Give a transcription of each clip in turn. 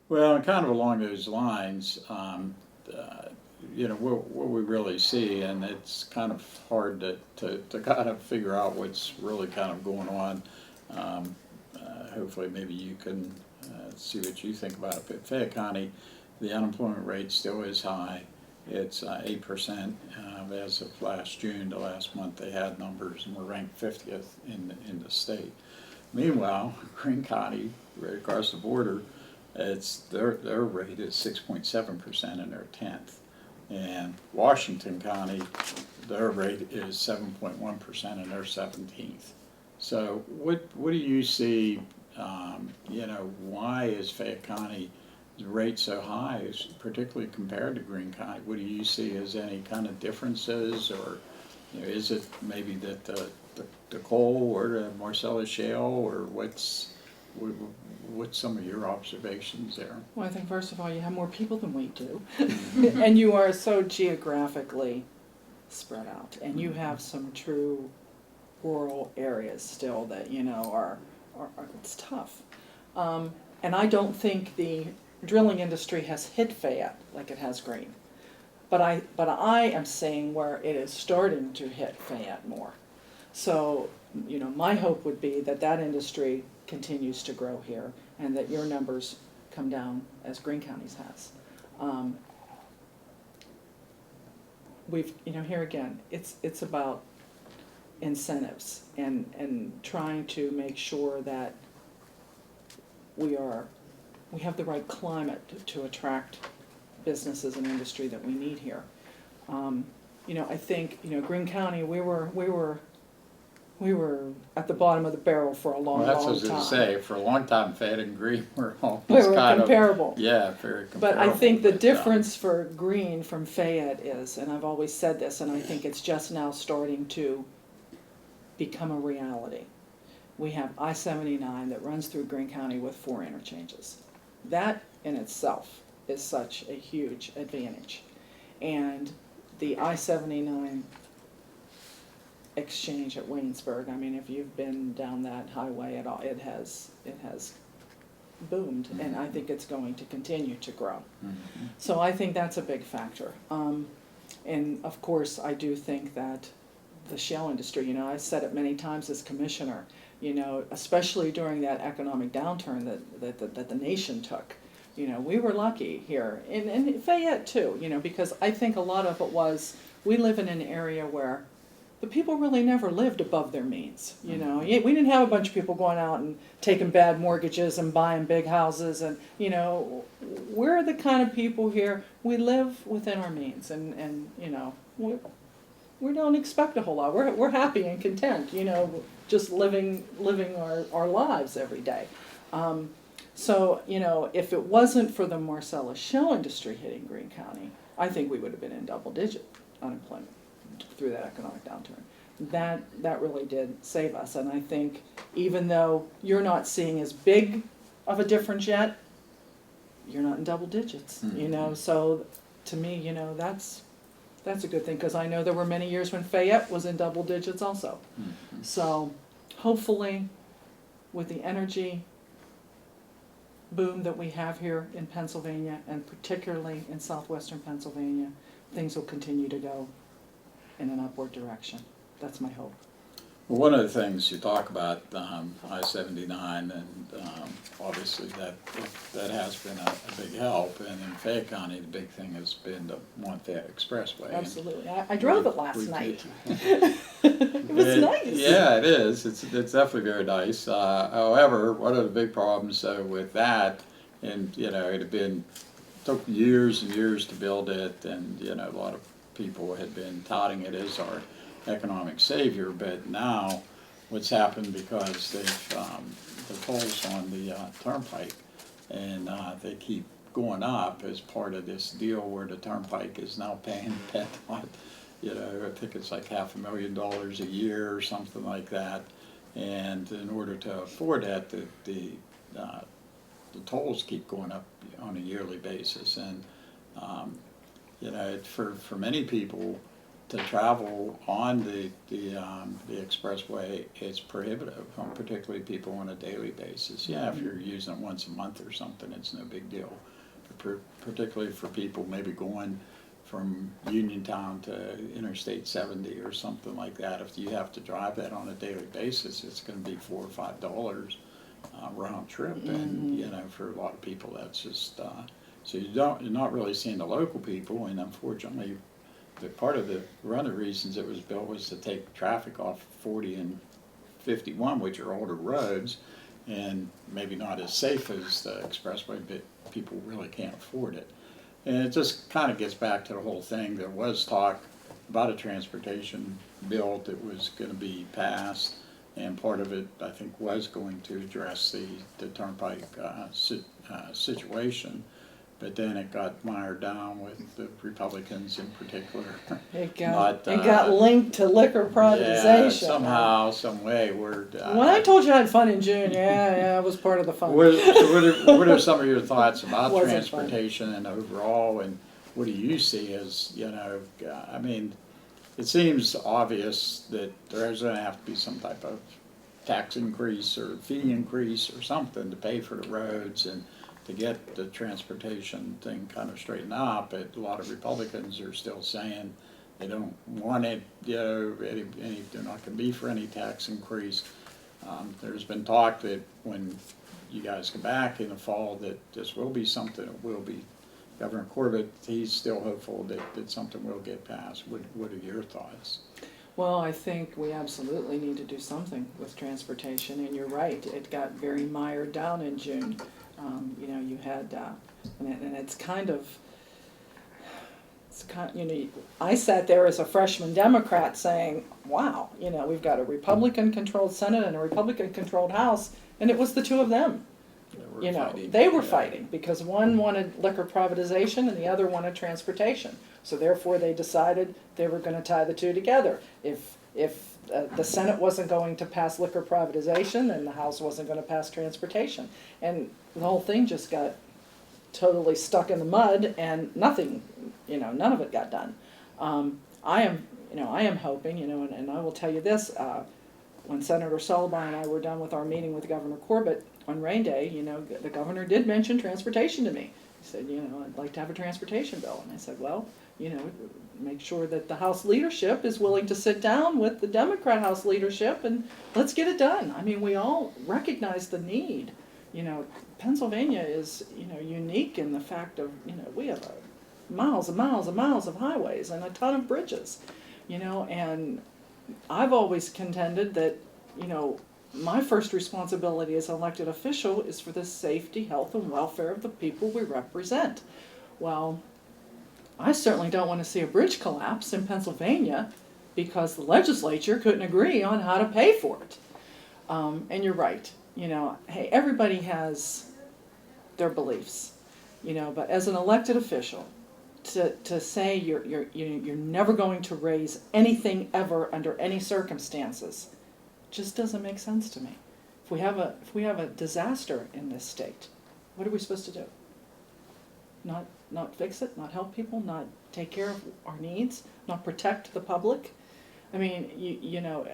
Well, and kind of along those lines, what we really see, and it's kind of hard to kind of figure out what's really kind of going on. Hopefully, maybe you can see what you think about it. But Fayette County, the unemployment rate still is high. It's 8% as of last June. The last month they had numbers, and we're ranked 50th in the state. Meanwhile, Greene County, right across the border, it's their rate is 6.7% and they're 10th. And Washington County, their rate is 7.1% and they're 17th. So what do you see? Why is Fayette County rate so high, particularly compared to Greene County? What do you see as any kind of differences, or is it maybe that the coal or the Marcellus shale, or what's some of your observations there? Well, I think first of all, you have more people than we do, and you are so geographically spread out, and you have some true rural areas still that are it's tough. And I don't think the drilling industry has hit Fayette like it has Greene, but I am saying where it is starting to hit Fayette more. So my hope would be that industry continues to grow here, and that your numbers come down as Greene County's has. We've here again, it's about incentives and trying to make sure that we have the right climate to attract businesses and industry that we need here. I think Greene County, we were at the bottom of the barrel for a long, Well, that's long what I was time. going to say. For a long time, Fayette and Greene were almost We were kind comparable. of, yeah, very comparable. But I think the difference for Greene from Fayette is, and I've always said this, and I think it's just now starting to become a reality. We have I-79 that runs through Greene County with 4 interchanges. That in itself is such a huge advantage. And the I-79 exchange at Waynesburg, I mean, if you've been down that highway at all, it has boomed, and I think it's going to continue to grow. Mm-hmm. So I think that's a big factor. And of course, I do think that the shale industry, I've said it many times as commissioner, especially during that economic downturn that the nation took, we were lucky here, and Fayette too, because I think a lot of it was, we live in an area where the people really never lived above their means. We didn't have a bunch of people going out and taking bad mortgages and buying big houses, and we're the kind of people here, we live within our means, and we don't expect a whole lot. We're happy and content, just living our lives every day. So if it wasn't for the Marcellus shale industry hitting Greene County, I think we would have been in double-digit unemployment through that economic downturn. That really did save us, and I think even though you're not seeing as big of a difference yet, you're not in double digits. Mm-hmm. So to me, that's a good thing, because I know there were many years when Fayette was in double digits also. Mm-hmm. So hopefully, with the energy boom that we have here in Pennsylvania, and particularly in southwestern Pennsylvania, things will continue to go in an upward direction. That's my hope. Well, one of the things you talk about, I-79, and obviously that has been a big help. And in Fayette County, the big thing has been the Fayette Expressway. Absolutely. I drove it last night. It was nice. Yeah, it is. It's definitely very nice. However, one of the big problems with that, and it took years and years to build it, and a lot of people had been touting it as our economic savior, but now what's happened, because they've the tolls on the turnpike, and they keep going up as part of this deal where the turnpike is now paying PennDOT, I think it's like $500,000 a year or something like that, and in order to afford that, the tolls keep going up on a yearly basis, and for many people, to travel on the expressway, it's prohibitive, particularly people on a daily basis. Yeah, if you're using it once a month or something, it's no big deal. But particularly for people maybe going from Uniontown to Interstate 70 or something like that, if you have to drive that on a daily basis, it's going to be $4 or $5 round trip, and you know, for a lot of people, that's just so you're not really seeing the local people, and unfortunately, one of the reasons it was built was to take traffic off 40 and 51, which are older roads, and maybe not as safe as the expressway, but people really can't afford it. And it just kind of gets back to the whole thing. There was talk about a transportation bill that was going to be passed, and part of it, I think, was going to address the turnpike situation. But then it got mired down with the Republicans in particular. It got linked to liquor privatization. Yeah, somehow, some way. When I told you I had fun in June, yeah, it was part of the fun. What are some of your thoughts about Wasn't transportation and overall, and what do you see as, you know, I mean, it seems obvious that there's going to have to be some type of tax increase or fee increase or something to pay for the roads and to get the transportation thing kind of straightened out, but a lot of Republicans are still saying they don't want it, you know, they're not going to be for any tax increase. There's been talk that when you guys come back in the fall that this will be something that will be. Governor Corbett, he's still hopeful that something will get passed. What are your thoughts? Well, I think we absolutely need to do something with transportation, and you're right, it got very mired down in June. You know, you had, and it's kind of, you know, I sat there as a freshman Democrat saying, wow, you know, we've got a Republican-controlled Senate and a Republican-controlled House, and it was the two of them. You know, they were fighting because one wanted liquor privatization and the other wanted transportation. So therefore they decided they were going to tie the two together. If the Senate wasn't going to pass liquor privatization, then the House wasn't going to pass transportation. And the whole thing just got totally stuck in the mud, and nothing, you know, none of it got done. I am hoping, you know, and I will tell you this, when Senator Sullivan and I were done with our meeting with Governor Corbett on rain day, you know, the governor did mention transportation to me. He said, you know, I'd like to have a transportation bill. And I said, well, you know, make sure that the House leadership is willing to sit down with the Democrat House leadership and let's get it done. I mean, we all recognize the need. You know, Pennsylvania is, you know, unique in the fact of, you know, we have miles and miles and miles of highways and a ton of bridges, you know, and I've always contended that, you know, my first responsibility as an elected official is for the safety, health, and welfare of the people we represent. Well, I certainly don't want to see a bridge collapse in Pennsylvania because the legislature couldn't agree on how to pay for it. And you're right, you know, hey, everybody has their beliefs, you know, but as an elected official, to say you're never going to raise anything ever under any circumstances just doesn't make sense to me. If we have a disaster in this state, what are we supposed to do? Not fix it, not help people, not take care of our needs, not protect the public? I mean, you know,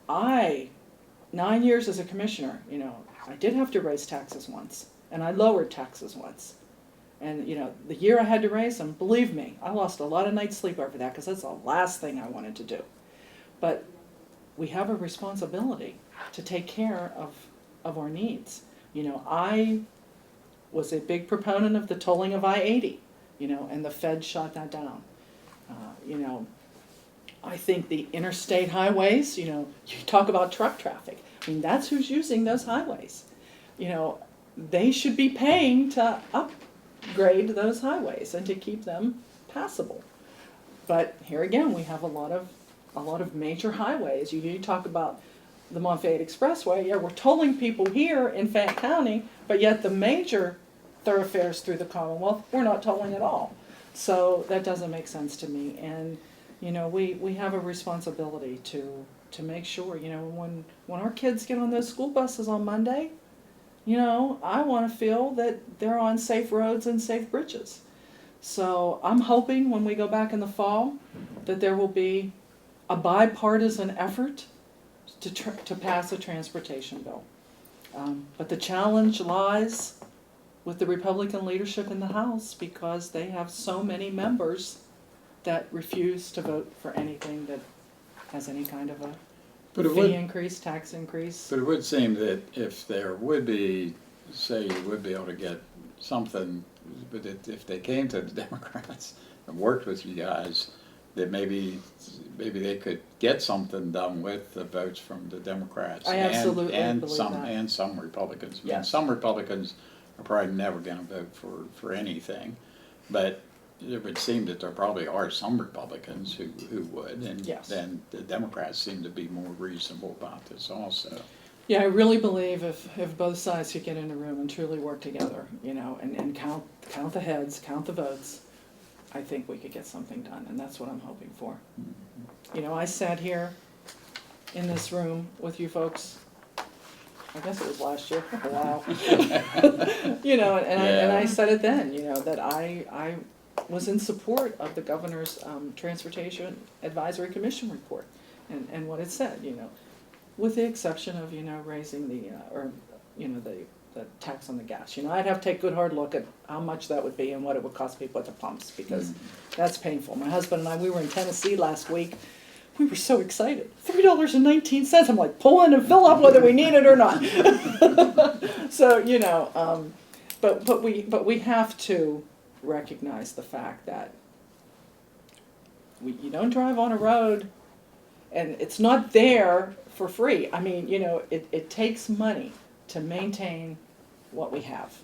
9 years as a commissioner, you know, I did have to raise taxes once, and I lowered taxes once. And, you know, the year I had to raise them, believe me, I lost a lot of nights' sleep over that because that's the last thing I wanted to do. But we have a responsibility to take care of our needs. You know, I was a big proponent of the tolling of I-80, you know, and the Fed shot that down. You know, I think the interstate highways, you know, you talk about truck traffic. I mean, that's who's using those highways. You know, they should be paying to upgrade those highways and to keep them passable. But here again, we have a lot of major highways. You talk about the Montfayette Expressway. Yeah, we're tolling people here in Fayette County, but yet the major thoroughfares through the Commonwealth, we're not tolling at all. So that doesn't make sense to me. And you know, we have a responsibility to make sure, you know, when our kids get on those school buses on Monday, you know, I want to feel that they're on safe roads and safe bridges. So I'm hoping when we go back in the fall that there will be a bipartisan effort to pass a transportation bill. But the challenge lies with the Republican leadership in the House because they have so many members that refuse to vote for anything that has any kind of a fee increase, tax increase. But it would seem that if there would be, say you would be able to get something, but if they came to the Democrats and worked with you guys, that maybe they could get something done with the votes from the Democrats. I absolutely and believe some, that. And some Republicans. I mean, Yes. some Republicans are probably never going to vote for anything, but it would seem that there probably are some Republicans who would, and Yes. then the Democrats seem to be more reasonable about this also. Yeah, I really believe if both sides could get in a room and truly work together, you know, and count the heads, count the votes, I think we could get something done, and that's what I'm hoping for. You know, I sat here in this room with you folks, I guess it was last year, wow. You know, and I said it then, you know, that I was in support of the governor's Transportation Advisory Commission report and what it said, you know, with the exception of, you know, raising the, the tax on the gas. You know, I'd have to take a good hard look at how much that would be and what it would cost people at the pumps, because that's painful. My husband and I, we were in Tennessee last week. We were so excited. $3.19. I'm like, pull in and fill up whether we need it or not. So, you know, but we have to recognize the fact that you don't drive on a road and it's not there for free. I mean, you know, it takes money to maintain what we have.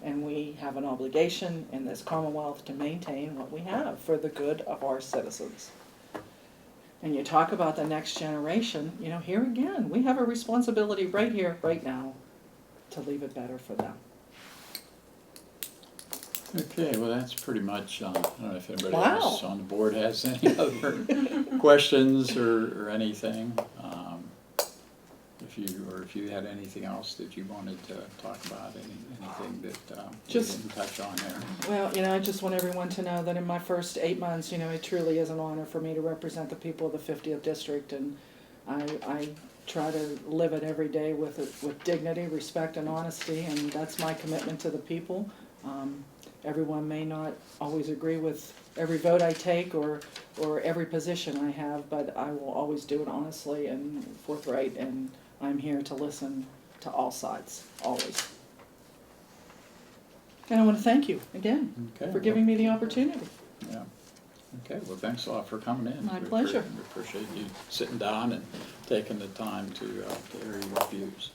And we have an obligation in this Commonwealth to maintain what we have for the good of our citizens. And you talk about the next generation, you know, here again, we have a responsibility right here, right now, to leave it better for them. Okay, well, that's pretty much, I don't know if anybody Wow. else on the board has any other questions or anything. If you had anything else that you wanted to talk about, anything that we didn't touch on there. Well, you know, I just want everyone to know that in my first 8 months, you know, it truly is an honor for me to represent the people of the 50th District, and I try to live it every day with dignity, respect, and honesty, and that's my commitment to the people. Everyone may not always agree with every vote I take or every position I have, but I will always do it honestly and forthright, and I'm here to listen to all sides, always. And I want to thank you again for giving me the opportunity. Yeah. Okay, well, thanks a lot for coming in. My pleasure. We appreciate you sitting down and taking the time to hear your views.